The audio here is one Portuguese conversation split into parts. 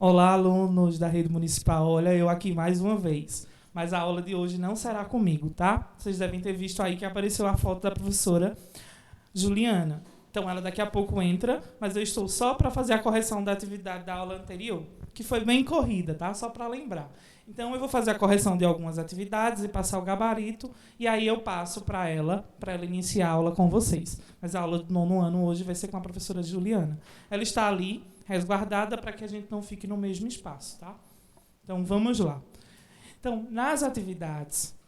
Olá, alunos da rede municipal. Olha, eu aqui mais uma vez. Mas a aula de hoje não será comigo, tá? Vocês devem ter visto aí que apareceu a foto da professora Juliana. Então, ela daqui a pouco entra, mas eu estou só para fazer a correção da atividade da aula anterior, que foi bem corrida, tá? Só para lembrar. Então, eu vou fazer a correção de algumas atividades e passar o gabarito, e aí eu passo para ela iniciar a aula com vocês. Mas a aula do 9º ano hoje vai ser com a professora Juliana. Ela está ali, resguardada, para que a gente não fique no mesmo espaço, tá? Então, vamos lá. Então, nas atividades...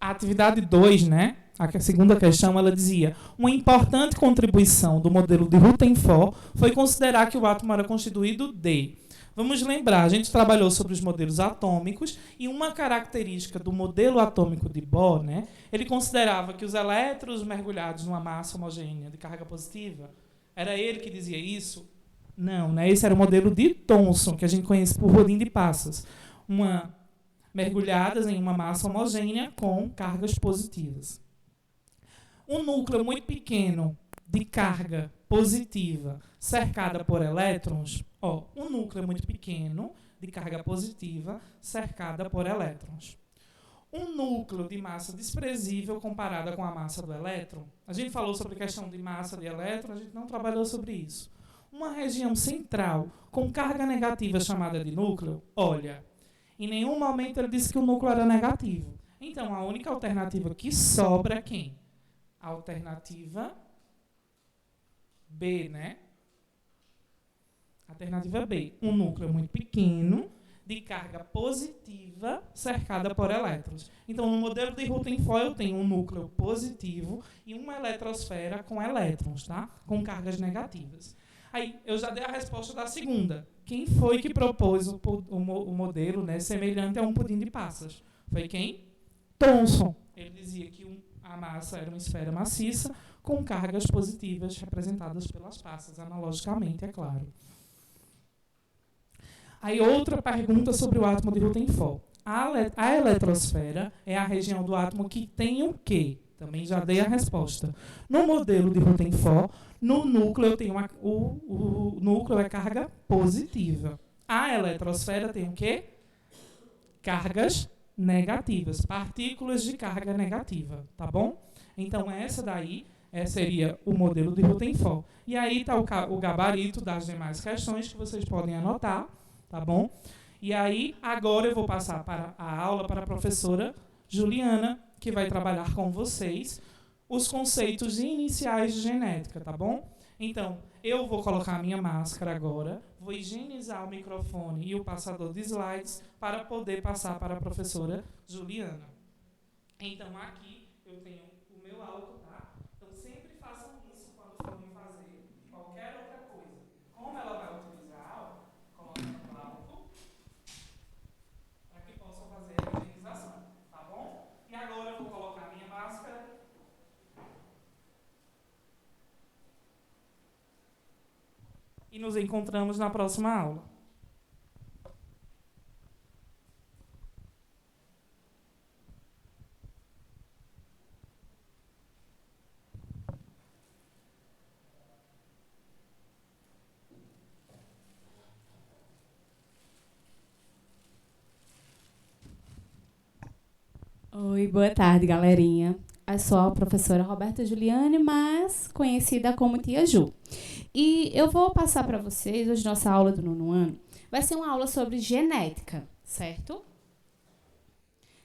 A atividade 2, né? A segunda questão, ela dizia: uma importante contribuição do modelo de Rutherford foi considerar que o átomo era constituído de... Vamos lembrar, a gente trabalhou sobre os modelos atômicos e uma característica do modelo atômico de Bohr, né? Ele considerava que os elétrons mergulhados numa massa homogênea de carga positiva, era ele que dizia isso? Não, né? Esse era o modelo de Thomson, que a gente conhece por rodim de passas. Mergulhadas em uma massa homogênea com cargas positivas. Um núcleo muito pequeno de carga positiva cercada por elétrons, um núcleo muito pequeno de carga positiva cercada por elétrons. Um núcleo de massa desprezível comparada com a massa do elétron. A gente falou sobre a questão de massa de elétron, a gente não trabalhou sobre isso. Uma região central com carga negativa chamada de núcleo, olha... Em nenhum momento ele disse que o núcleo era negativo. Então, a única alternativa que sobra é quem? A alternativa B, né? Alternativa B. Um núcleo muito pequeno, de carga positiva, cercada por elétrons. Então, no modelo de Rutherford, eu tenho um núcleo positivo e uma eletrosfera com elétrons, tá? Com cargas negativas. Aí, eu já dei a resposta da segunda. Quem foi que propôs o modelo, né, semelhante a um pudim de passas? Foi quem? Thomson. Ele dizia que a massa era uma esfera maciça com cargas positivas representadas pelas passas, analogicamente, é claro. Aí outra pergunta sobre o átomo de Rutherford. A eletrosfera é a região do átomo que tem o quê? Também já dei a resposta. No modelo de Rutherford, no núcleo eu tenho o núcleo é carga positiva. A eletrosfera tem o quê? Cargas negativas, partículas de carga negativa, tá bom? Então essa daí seria o modelo de Rutherford. E aí está o gabarito das demais questões que vocês podem anotar, tá bom? E aí agora eu vou passar a aula para a professora Juliana, que vai trabalhar com vocês os conceitos iniciais de genética, tá bom? Então, eu vou colocar a minha máscara agora, vou higienizar o microfone e o passador de slides para poder passar para a professora Juliana. Então, aqui eu tenho o meu álcool, tá? Então, sempre façam isso quando forem fazer qualquer outra coisa. Como ela vai utilizar álcool, coloquem o álcool para que possam fazer a higienização, tá bom? E agora eu vou colocar a minha máscara. E nos encontramos na próxima aula. Oi, boa tarde, galerinha. Eu sou a professora Roberta Juliane, mas conhecida como Tia Ju. E eu vou passar para vocês, hoje nossa aula do 9º ano, vai ser uma aula sobre genética, certo?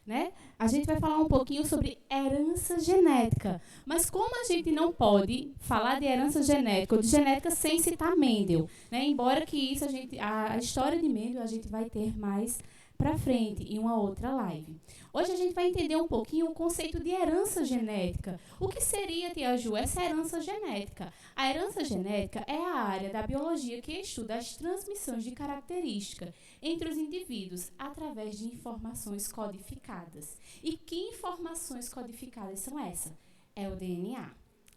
né? A gente vai falar um pouquinho sobre herança genética. Mas como a gente não pode falar de herança genética ou de genética sem citar Mendel, né? Embora que isso a história de Mendel a gente vai ter mais para frente em uma outra live. Hoje a gente vai entender um pouquinho o conceito de herança genética. O que seria, Tia Ju, essa herança genética? A herança genética é a área da biologia que estuda as transmissões de características entre os indivíduos através de informações codificadas. E que informações codificadas são essas? É o DNA,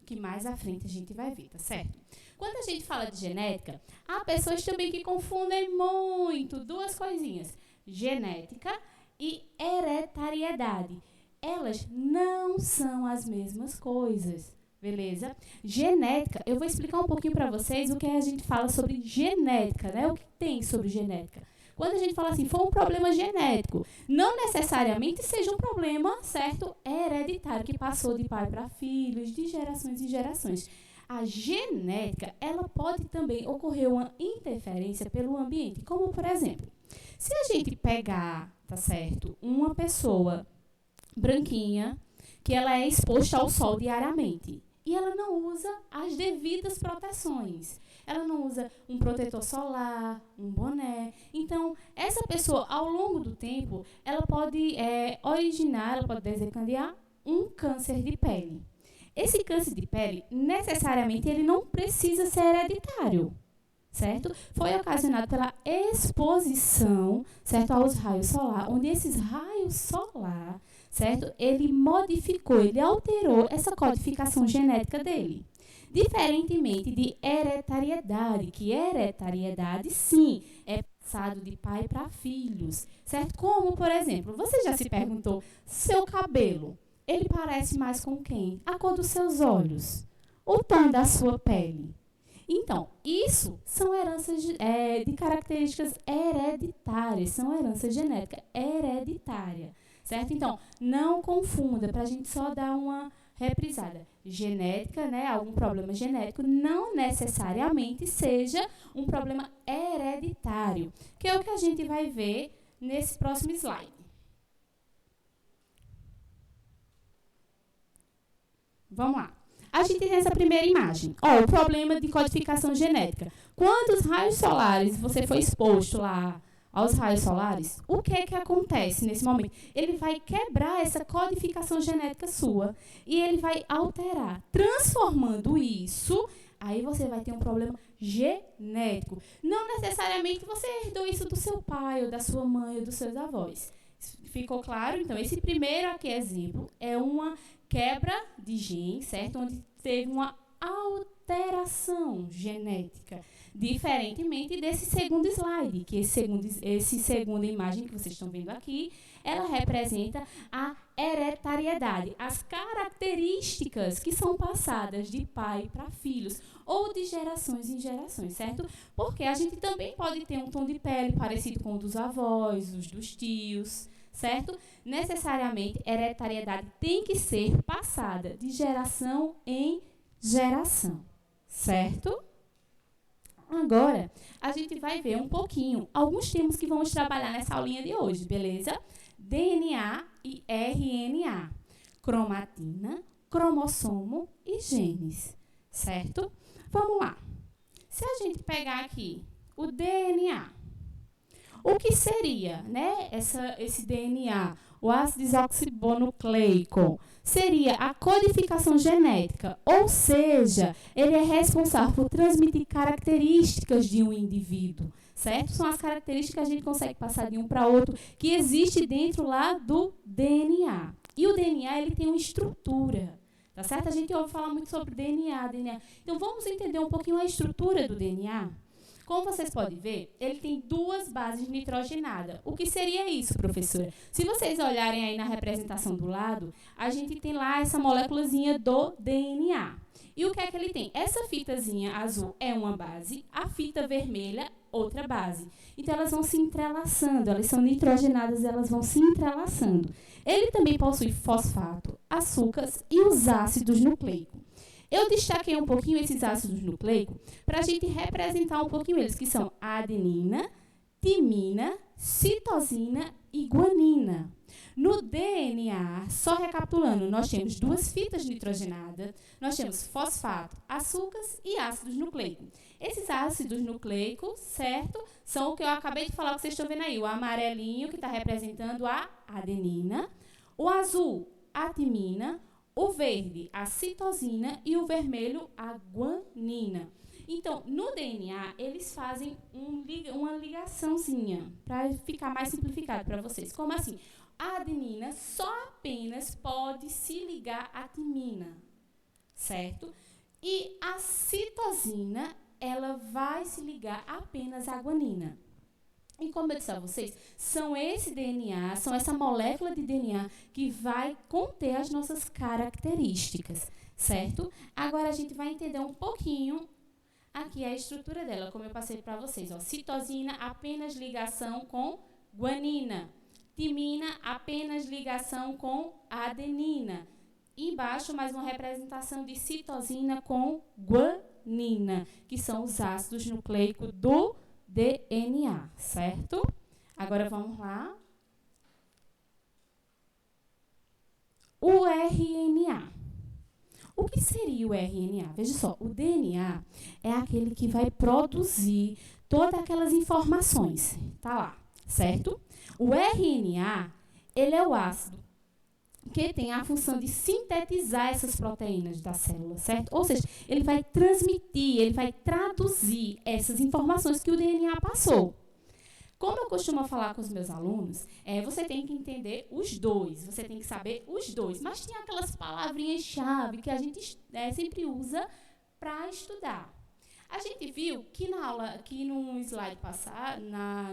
que mais à frente a gente vai ver, tá certo? Quando a gente fala de genética, há pessoas também que confundem muito duas coisinhas: genética e hereditariedade. Elas não são as mesmas coisas, beleza? Genética, eu vou explicar um pouquinho para vocês o que a gente fala sobre genética, né? O que tem sobre genética. Quando a gente fala assim, foi um problema genético, não necessariamente seja um problema, certo, hereditário, que passou de pai para filhos, de gerações em gerações. A genética, ela pode também ocorrer uma interferência pelo ambiente, como, por exemplo, se a gente pegar, tá certo, uma pessoa branquinha, que ela é exposta ao sol diariamente, e ela não usa as devidas proteções. Ela não usa um protetor solar, um boné. Então, essa pessoa, ao longo do tempo, ela pode ela pode desencadear um câncer de pele. Esse câncer de pele, necessariamente, ele não precisa ser hereditário, certo? Foi ocasionado pela exposição, certo, aos raios solar, onde esses raios solar, certo, ele modificou, ele alterou essa codificação genética dele. Diferentemente de hereditariedade, que hereditariedade, sim, é passado de pai para filhos, certo? Como, por exemplo, você já se perguntou, seu cabelo, ele parece mais com quem? A cor dos seus olhos, o tom da sua pele. Então, isso são heranças de características hereditárias, são heranças genéticas hereditárias, certo? Então, não confunda, para a gente só dar uma reprisada. Genética, né, algum problema genético, não necessariamente seja um problema hereditário, que é o que a gente vai ver nesse próximo slide. Vamos lá. A gente tem essa primeira imagem. O problema de codificação genética. Quando os raios solares, você foi exposto lá aos raios solares, o que é que acontece nesse momento? Ele vai quebrar essa codificação genética sua e ele vai alterar, transformando isso, aí você vai ter um problema genético. Não necessariamente você herdou isso do seu pai, ou da sua mãe, ou dos seus avós. Ficou claro? Então, esse primeiro aqui exemplo é uma quebra de gene, certo? Onde teve uma alteração genética. Diferentemente desse segundo slide, que esse segunda imagem que vocês estão vendo aqui, ela representa a hereditariedade, as características que são passadas de pai para filhos ou de gerações em gerações, certo? Porque a gente também pode ter um tom de pele parecido com o dos avós, os dos tios, certo? Necessariamente, hereditariedade tem que ser passada de geração em geração, certo? Agora, a gente vai ver um pouquinho alguns termos que vamos trabalhar nessa aulinha de hoje, beleza? DNA e RNA, cromatina, cromossomo e genes, certo? Vamos lá. Se a gente pegar aqui o DNA, o que seria, né, esse DNA, o ácido desoxibonucleico? Seria a codificação genética, ou seja, ele é responsável por transmitir características de um indivíduo, certo? São as características que a gente consegue passar de um para outro, que existe dentro lá do DNA. E o DNA, ele tem uma estrutura, tá certo? A gente ouve falar muito sobre DNA. Então, vamos entender um pouquinho a estrutura do DNA? Como vocês podem ver, ele tem duas bases nitrogenadas. O que seria isso, professora? Se vocês olharem aí na representação do lado, a gente tem lá essa moléculazinha do DNA. E o que é que ele tem? Essa fitazinha azul é uma base, a fita vermelha, outra base. Então, elas vão se entrelaçando, elas são nitrogenadas, elas vão se entrelaçando. Ele também possui fosfato, açúcares e os ácidos nucleicos. Eu destaquei um pouquinho esses ácidos nucleicos para a gente representar um pouquinho eles, que são a adenina, timina, citosina e guanina. No DNA, só recapitulando, nós temos 2 fitas nitrogenadas, nós temos fosfato, açúcares e ácidos nucleicos. Esses ácidos nucleicos, certo, são o que eu acabei de falar, que vocês estão vendo aí, o amarelinho, que está representando a adenina, o azul, a timina, o verde, a citosina e o vermelho, a guanina. Então, no DNA, eles fazem uma ligaçãozinha, para ficar mais simplificado para vocês. Como assim? A adenina só apenas pode se ligar à timina, certo? E a citosina, ela vai se ligar apenas à guanina. E como eu disse a vocês, são esse DNA, são essa molécula de DNA que vai conter as nossas características, certo? Agora a gente vai entender um pouquinho aqui a estrutura dela, como eu passei para vocês. Ó, citosina, apenas ligação com guanina. Timina, apenas ligação com adenina. Embaixo, mais uma representação de citosina com guanina, que são os ácidos nucleicos do DNA, certo? Agora vamos lá. O RNA. O que seria o RNA? Veja só, o DNA é aquele que vai produzir todas aquelas informações. Tá lá, certo? O RNA, ele é o ácido que tem a função de sintetizar essas proteínas da célula, certo? Ou seja, ele vai transmitir, ele vai traduzir essas informações que o DNA passou. Como eu costumo falar com os meus alunos, você tem que entender os dois, você tem que saber os dois. Mas tem aquelas palavrinhas-chave que a gente sempre usa para estudar. A gente viu que na aula, que no slide passado,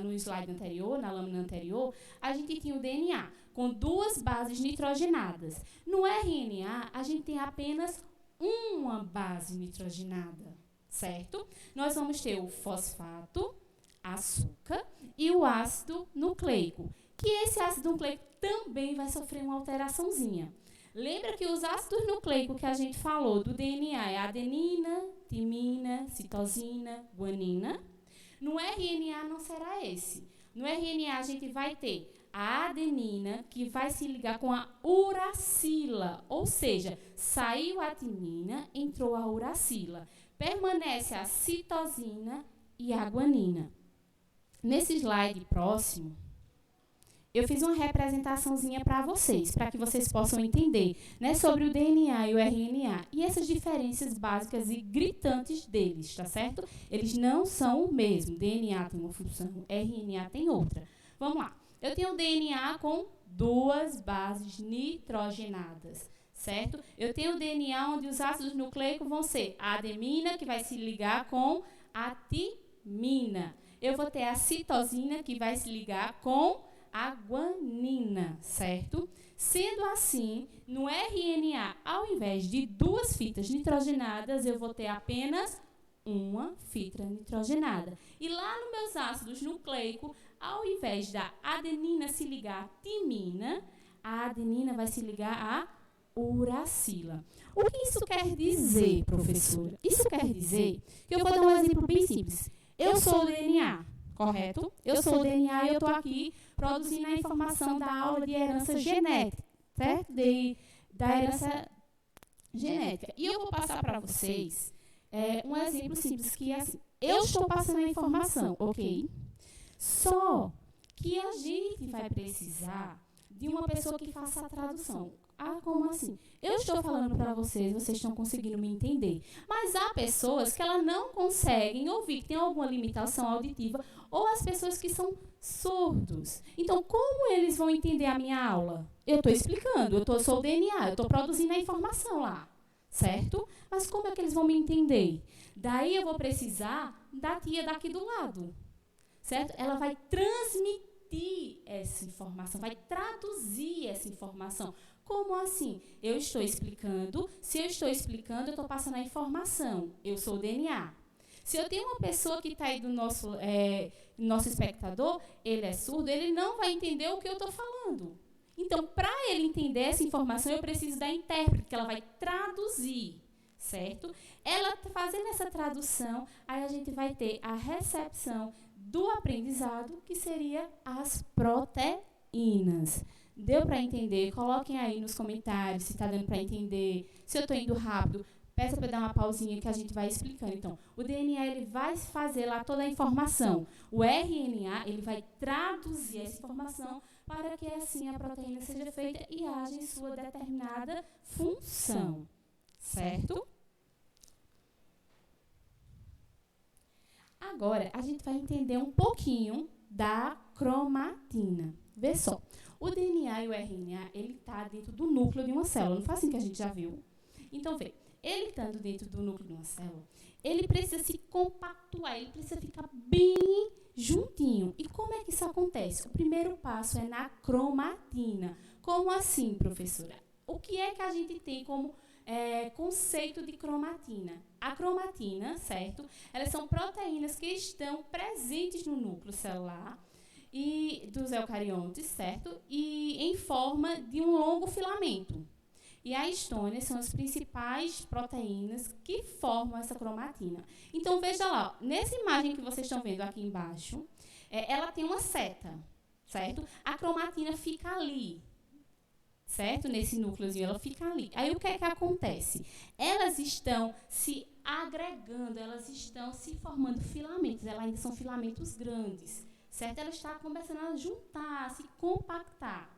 no slide anterior, na lâmina anterior, a gente tinha o DNA com 2 bases nitrogenadas. No RNA, a gente tem apenas uma base nitrogenada, certo? Nós vamos ter o fosfato, açúcar e o ácido nucleico, que esse ácido nucleico também vai sofrer uma alteraçãozinha. Lembra que os ácidos nucleicos que a gente falou do DNA é adenina, timina, citosina, guanina. No RNA não será esse. No RNA a gente vai ter a adenina, que vai se ligar com a uracila, ou seja, saiu a timina, entrou a uracila. Permanece a citosina e a guanina. Nesse slide próximo, eu fiz uma representaçãozinha para vocês, para que vocês possam entender, né, sobre o DNA e o RNA e essas diferenças básicas e gritantes deles, tá certo? Eles não são o mesmo. DNA tem uma função, RNA tem outra. Vamos lá. Eu tenho o DNA com 2 bases nitrogenadas, certo? Eu tenho o DNA onde os ácidos nucleicos vão ser a adenina, que vai se ligar com a timina. Eu vou ter a citosina, que vai se ligar com a guanina, certo? Sendo assim, no RNA, ao invés de 2 fitas nitrogenadas, eu vou ter apenas uma fita nitrogenada. E lá nos meus ácidos nucleicos, ao invés da adenina se ligar à timina, a adenina vai se ligar à uracila. O que isso quer dizer, professora? Isso quer dizer que eu vou dar um exemplo bem simples. Eu sou o DNA, correto? Eu sou o DNA e eu estou aqui produzindo a informação da aula de herança genética, certo? Da herança genética. E eu vou passar para vocês um exemplo simples, que é assim, eu estou passando a informação, ok? Só que a gente vai precisar de uma pessoa que faça a tradução. Ah, como assim? Eu estou falando para vocês, vocês estão conseguindo me entender. Mas há pessoas que elas não conseguem ouvir, que têm alguma limitação auditiva, ou as pessoas que são surdos. Então, como eles vão entender a minha aula? Eu estou explicando, eu sou o DNA, eu estou produzindo a informação lá, certo? Mas como é que eles vão me entender? Daí eu vou precisar da tia daqui do lado, certo? Ela vai transmitir essa informação, vai traduzir essa informação. Como assim? Eu estou explicando. Se eu estou explicando, eu estou passando a informação. Eu sou o DNA. Se eu tenho uma pessoa que está aí do nosso espectador, ele é surdo, ele não vai entender o que eu estou falando. Então, para ele entender essa informação, eu preciso da intérprete, que ela vai traduzir, certo? Ela fazendo essa tradução, aí a gente vai ter a recepção do aprendizado, que seria as proteínas. Deu para entender? Coloquem aí nos comentários se está dando para entender. Se eu estou indo rápido, peça para dar uma pausinha que a gente vai explicando. Então, o DNA ele vai fazer lá toda a informação. O RNA ele vai traduzir essa informação para que assim a proteína seja feita e haja em sua determinada função. Certo? Agora, a gente vai entender um pouquinho da cromatina. Vê só, o DNA e o RNA, ele está dentro do núcleo de uma célula. Não foi assim que a gente já viu? Então, vê, ele estando dentro do núcleo de uma célula, ele precisa se compactuar, ele precisa ficar bem juntinho. E como é que isso acontece? O primeiro passo é na cromatina. Como assim, professora? O que é que a gente tem como conceito de cromatina? A cromatina, certo? Elas são proteínas que estão presentes no núcleo celular e dos eucariontes, certo? E em forma de um longo filamento. E a histônia são as principais proteínas que formam essa cromatina. Então, veja lá, nessa imagem que vocês estão vendo aqui embaixo, ela tem uma seta, certo? A cromatina fica ali, certo? Nesse núcleozinho, ela fica ali. Aí, o que é que acontece? Elas estão se agregando, elas estão se formando filamentos. Elas ainda são filamentos grandes, certo? Ela está começando a juntar, a se compactar.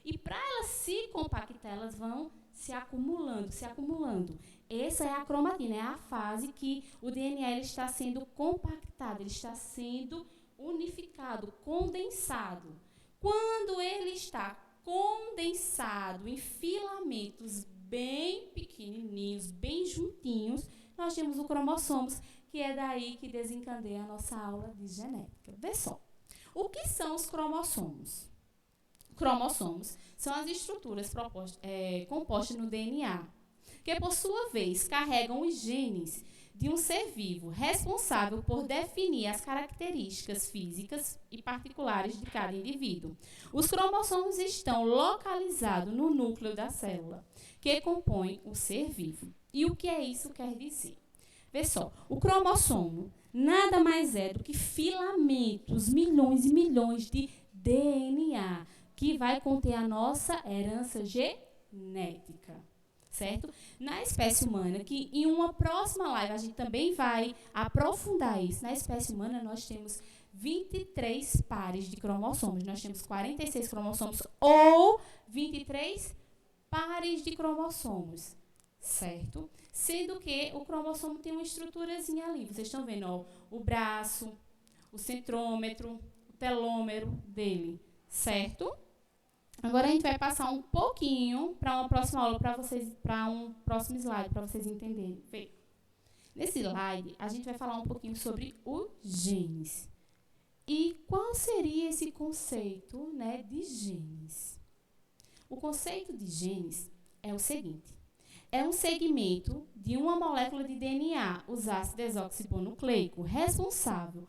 E para elas se compactar, elas vão se acumulando, se acumulando. Essa é a cromatina, é a fase que o DNA ele está sendo compactado, ele está sendo unificado, condensado. Quando ele está condensado em filamentos bem pequenininhos, bem juntinhos, nós temos o cromossomos, que é daí que desencadeia a nossa aula de genética. Vê só, o que são os cromossomos? Cromossomos são as estruturas compostas no DNA, que, por sua vez, carregam os genes de um ser vivo, responsável por definir as características físicas e particulares de cada indivíduo. Os cromossomos estão localizados no núcleo da célula, que compõe o ser vivo. E o que é isso quer dizer? Vê só, o cromossomo nada mais é do que filamentos, milhões e milhões de DNA, que vai conter a nossa herança genética, certo? Na espécie humana, que em uma próxima live a gente também vai aprofundar isso. Na espécie humana nós temos 23 pares de cromossomos. Nós temos 46 cromossomos ou 23 pares de cromossomos, certo? Sendo que o cromossomo tem uma estruturazinha ali. Vocês estão vendo, ó, o braço, o centrômetro, o telômero dele, certo? Agora a gente vai passar um pouquinho para uma próxima aula, para um próximo slide, para vocês entenderem. Vê. Nesse slide, a gente vai falar um pouquinho sobre os genes. E qual seria esse conceito, né, de genes? O conceito de genes é o seguinte: é um segmento de uma molécula de DNA, os ácido desoxibonucleico, responsável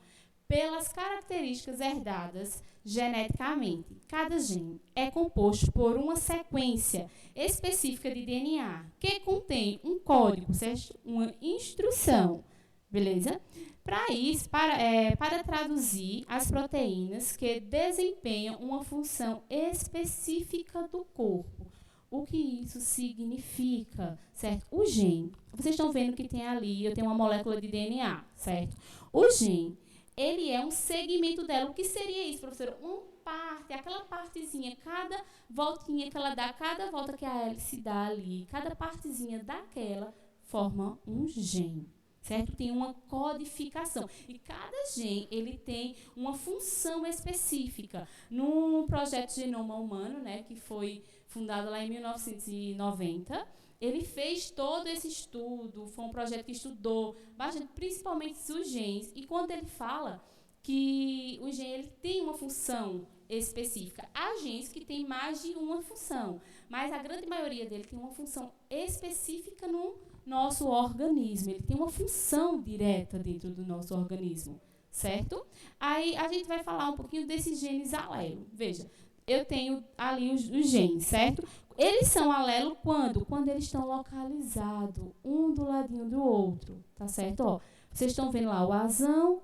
pelas características herdadas geneticamente. Cada gene é composto por uma sequência específica de DNA que contém um código, certo? Uma instrução, beleza? Para isso, para traduzir as proteínas que desempenham uma função específica do corpo. O que isso significa, certo? O gene, vocês estão vendo que tem ali, eu tenho uma molécula de DNA, certo? O gene, ele é um segmento dela. O que seria isso, professora? Uma parte, aquela partezinha, cada voltinha que ela dá, cada volta que a hélice dá ali, cada partezinha daquela forma um gene, certo? Tem uma codificação. E cada gene, ele tem uma função específica. No projeto Genoma Humano, né, que foi fundado lá em 1990, ele fez todo esse estudo, foi um projeto que estudou bastante, principalmente os genes. E quando ele fala que o gene ele tem uma função específica, há genes que têm mais de uma função, mas a grande maioria dele tem uma função específica no nosso organismo. Ele tem uma função direta dentro do nosso organismo, certo? Aí a gente vai falar um pouquinho desses genes alelo. Veja, eu tenho ali os genes, certo? Eles são alelo quando? Quando eles estão localizados, um do ladinho do outro, tá certo? Ó, vocês estão vendo lá o azão,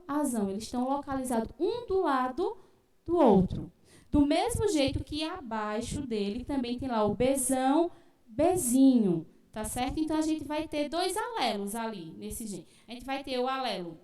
eles estão localizados um do lado do outro. Do mesmo jeito que abaixo dele também tem lá o Bzão, Bzinho, tá certo? Então, a gente vai ter 2 alelos ali, nesse gene. A gente vai ter o alelo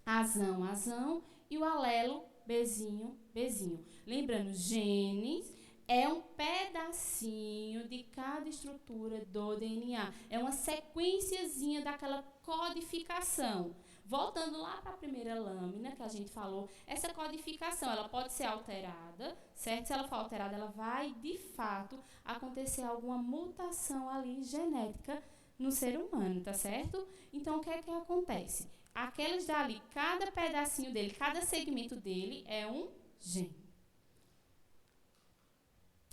Azão, Azão, e o alelo Bzinho, Bzinho. Lembrando, genes é um pedacinho de cada estrutura do DNA. É uma sequenciazinha daquela codificação. Voltando lá para a primeira lâmina que a gente falou, essa codificação ela pode ser alterada, certo? Se ela for alterada, ela vai, de fato, acontecer alguma mutação ali genética no ser humano, tá certo? Então, o que é que acontece? Aqueles dali, cada pedacinho dele, cada segmento dele é um gene.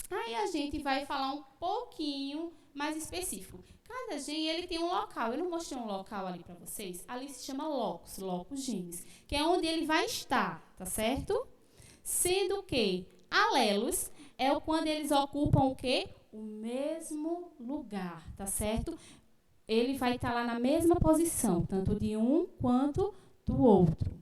Aí a gente vai falar um pouquinho mais específico. Cada gene ele tem um local. Eu não mostrei um local ali para vocês. Ali se chama locus, locus genes, que é onde ele vai estar, tá certo? Sendo que alelos é quando eles ocupam o quê? O mesmo lugar, tá certo? Ele vai estar lá na mesma posição, tanto de um quanto do outro.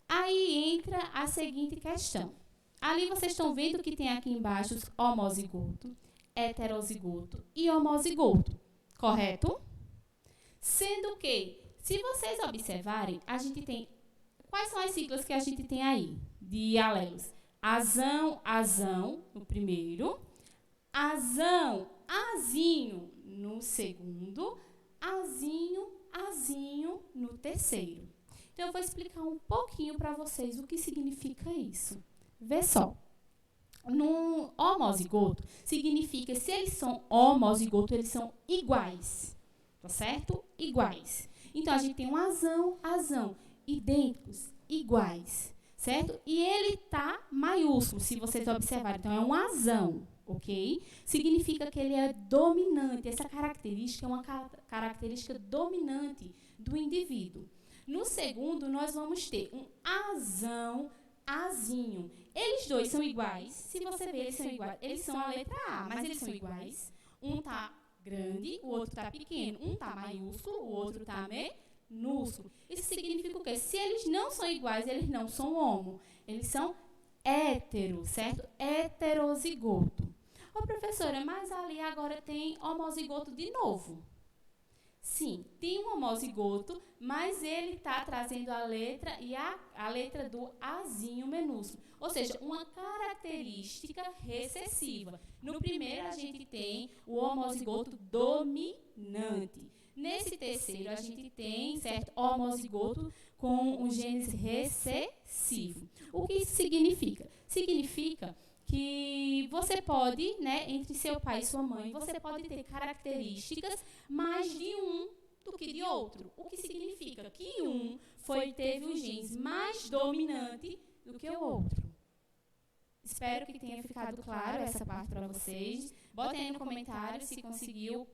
Aí entra a seguinte questão. Ali vocês estão vendo que tem aqui embaixo os homozigoto, heterozigoto e homozigoto, correto? Sendo que, se vocês observarem, a gente tem... Quais são as siglas que a gente tem aí de alelos? Azão, azão no primeiro, azão, azinho no segundo, azinho, azinho no terceiro. Então, eu vou explicar um pouquinho para vocês o que significa isso. Vê só. No homozigoto, significa se eles são homozigoto, eles são iguais. Tá certo? Iguais. Então, a gente tem um azão, azão, idênticos, iguais. Certo? E ele tá maiúsculo, se vocês observarem. Então, é um azão. Ok? Significa que ele é dominante. Essa característica é uma característica dominante do indivíduo. No segundo, nós vamos ter um azão, azinho. Eles dois são iguais. Se você ver, eles são iguais. Eles são a letra A, mas eles são iguais. Um tá grande, o outro tá pequeno. Um tá maiúsculo, o outro tá minúsculo. Isso significa o quê? Se eles não são iguais, eles não são homo. Eles são hétero, certo? Heterozigoto. Ô, professora, mas ali agora tem homozigoto de novo. Sim, tem um homozigoto, mas ele está trazendo a letra e a letra do azinho minúsculo. Ou seja, uma característica recessiva. No primeiro, a gente tem o homozigoto dominante. Nesse terceiro, a gente tem, certo, homozigoto com um gene recessivo. O que isso significa? Significa que você pode, né, entre seu pai e sua mãe, você pode ter características mais de um do que de outro. O que significa que um teve os genes mais dominante do que o outro. Espero que tenha ficado claro essa parte para vocês. Botem aí no comentário se conseguiu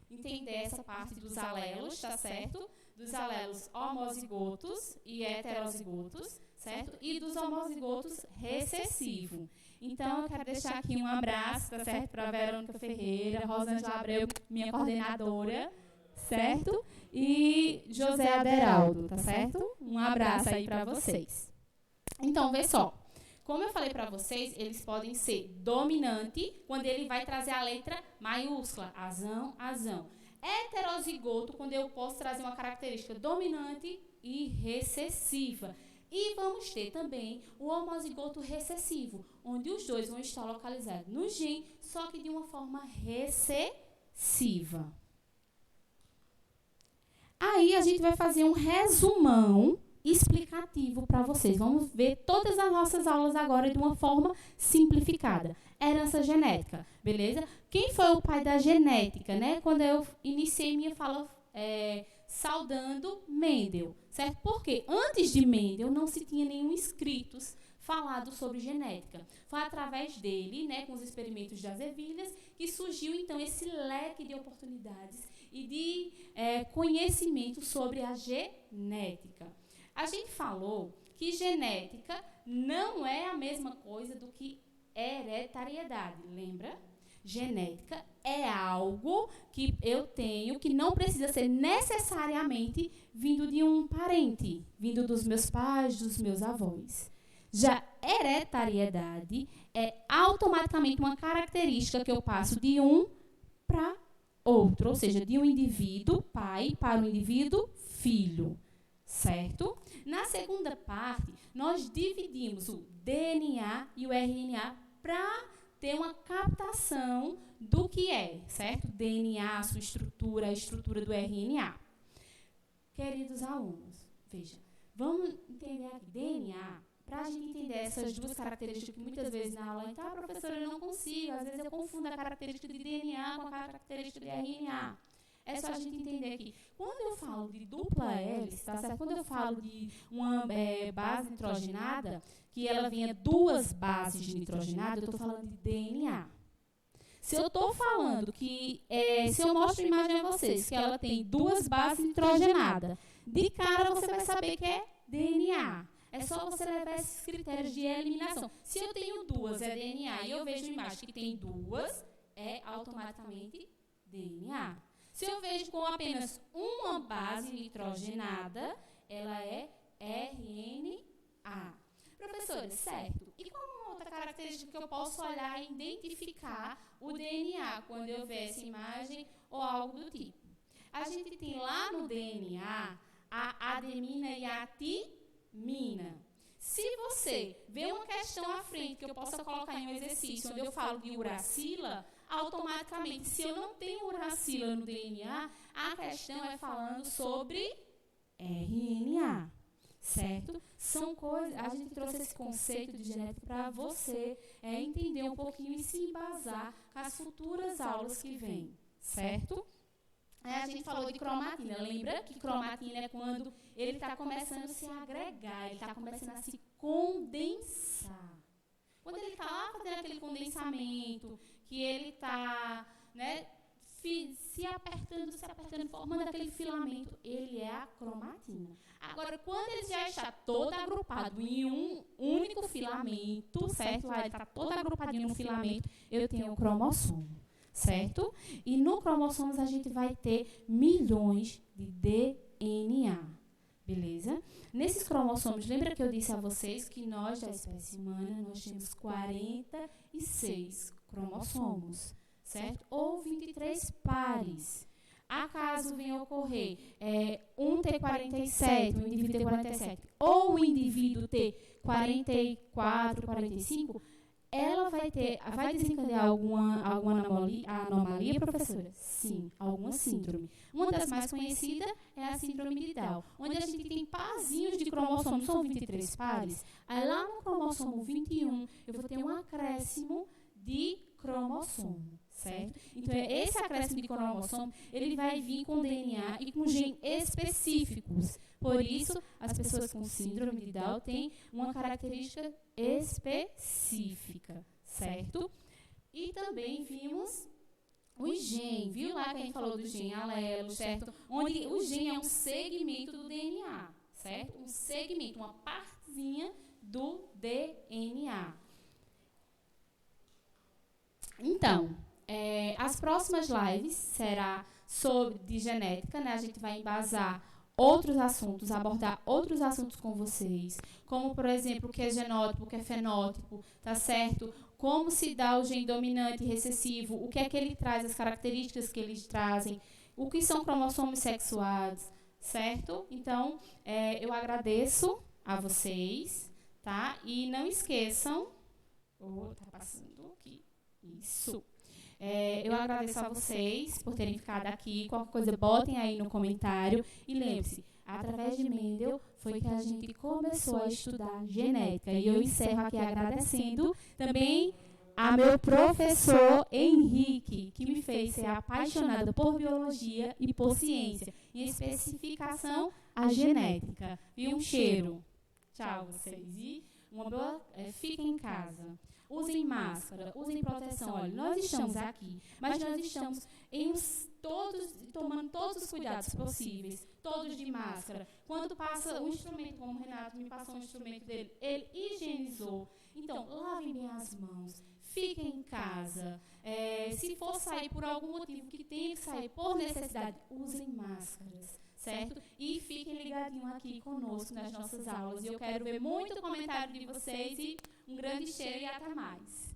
entender essa parte dos alelos, tá certo? Dos alelos homozigotos e heterozigotos, certo? E dos homozigotos recessivos. Então, eu quero deixar aqui um abraço, tá certo? Para a Verônica Ferreira, Rosângela Abreu, minha coordenadora, certo? E José Aderaldo, tá certo? Um abraço aí para vocês. Então, vê só. Como eu falei para vocês, eles podem ser dominante, quando ele vai trazer a letra maiúscula, azão, azão. Heterozigoto, quando eu posso trazer uma característica dominante e recessiva. E vamos ter também o homozigoto recessivo, onde os dois vão estar localizados no gene, só que de uma forma recessiva. Aí a gente vai fazer um resumão explicativo para vocês. Vamos ver todas as nossas aulas agora de uma forma simplificada. Herança genética, beleza? Quem foi o pai da genética, né? Quando eu iniciei minha fala saudando Mendel, certo? Porque antes de Mendel não se tinha nenhum escritos falado sobre genética. Foi através dele, né, com os experimentos das ervilhas, que surgiu então esse leque de oportunidades e de conhecimento sobre a genética. A gente falou que genética não é a mesma coisa do que hereditariedade, lembra? Genética é algo que eu tenho que não precisa ser necessariamente vindo de um parente, vindo dos meus pais, dos meus avós. Já hereditariedade é automaticamente uma característica que eu passo de um para outro, ou seja, de um indivíduo pai para um indivíduo filho, certo? Na segunda parte, nós dividimos o DNA e o RNA para ter uma captação do que é, certo? DNA, sua estrutura, a estrutura do RNA. Queridos alunos, veja, vamos entender aqui, DNA, para a gente entender essas duas características que muitas vezes na aula, então, professora, eu não consigo, às vezes eu confundo a característica de DNA com a característica de RNA. É só a gente entender aqui. Quando eu falo de dupla hélice, tá certo? Quando eu falo de uma base nitrogenada, que ela venha duas bases nitrogenadas, eu estou falando de DNA. Se eu estou falando que, se eu mostro a imagem a vocês, que ela tem duas bases nitrogenadas, de cara você vai saber que é DNA. É só você levar esses critérios de eliminação. Se eu tenho duas, é DNA, e eu vejo uma imagem que tem duas, é automaticamente DNA. Se eu vejo com apenas uma base nitrogenada, ela é RNA. Professora, certo. E qual uma outra característica que eu posso olhar e identificar o DNA quando eu ver essa imagem ou algo do tipo? A gente tem lá no DNA a adenina e a timina. Se você vê uma questão à frente que eu possa colocar em um exercício onde eu falo de uracila, automaticamente, se eu não tenho uracila no DNA, a questão é falando sobre RNA, certo? São coisas, a gente trouxe esse conceito de genética para você entender um pouquinho e se embasar com as futuras aulas que vêm, certo? A gente falou de cromatina. Lembra que cromatina é quando ele está começando a se agregar, ele está começando a se condensar. Quando ele está lá fazendo aquele condensamento, que ele está, né, se apertando, formando aquele filamento, ele é a cromatina. Agora, quando ele já está todo agrupado em um único filamento, certo? Lá ele está todo agrupadinho no filamento, eu tenho o cromossomo, certo? E no cromossomo a gente vai ter milhões de DNA, beleza? Nesses cromossomos, lembra que eu disse a vocês que nós, da espécie humana, nós temos 46 cromossomos, certo? Ou 23 pares. Acaso venha ocorrer um ter 47, um indivíduo ter 47, ou o indivíduo ter 44, 45, ela vai desencadear alguma anomalia, professora? Sim, alguma síndrome. Uma das mais conhecidas é a síndrome de Down, onde a gente tem parzinhos de cromossomos, são 23 pares. Aí lá no cromossomo 21, eu vou ter um acréscimo de cromossomo, certo? Então, esse acréscimo de cromossomo, ele vai vir com DNA e com gene específicos. Por isso, as pessoas com síndrome de Down têm uma característica específica, certo? E também vimos o gene, viu lá que a gente falou do gene alelo, certo? Onde o gene é um segmento do DNA, certo? Um segmento, uma partezinha do DNA. Então, as próximas lives será de genética, né? A gente vai embasar outros assuntos, abordar outros assuntos com vocês, como, por exemplo, o que é genótipo, o que é fenótipo, tá certo? Como se dá o gene dominante e recessivo, o que é que ele traz, as características que eles trazem, o que são cromossomos sexuados, certo? Então, eu agradeço a vocês, tá? E não esqueçam... tá passando aqui. Isso. Eu agradeço a vocês por terem ficado aqui. Qualquer coisa, botem aí no comentário. E lembre-se, através de Mendel foi que a gente começou a estudar genética. E eu encerro aqui agradecendo também a meu professor Henrique, que me fez ser apaixonada por biologia e por ciência, em especificação a genética. E um cheiro. Tchau, vocês. E uma boa... fiquem em casa. Usem máscara, usem proteção. Olha, nós estamos aqui, mas nós estamos tomando todos os cuidados possíveis, todos de máscara. Quando passa um instrumento, como o Renato me passou um instrumento dele, ele higienizou. Então, lavem bem as mãos, fiquem em casa, Se for sair por algum motivo que tenha que sair por necessidade, usem máscaras, certo? E fiquem ligadinhos aqui conosco nas nossas aulas. E eu quero ver muito comentário de vocês e um grande cheiro e até mais.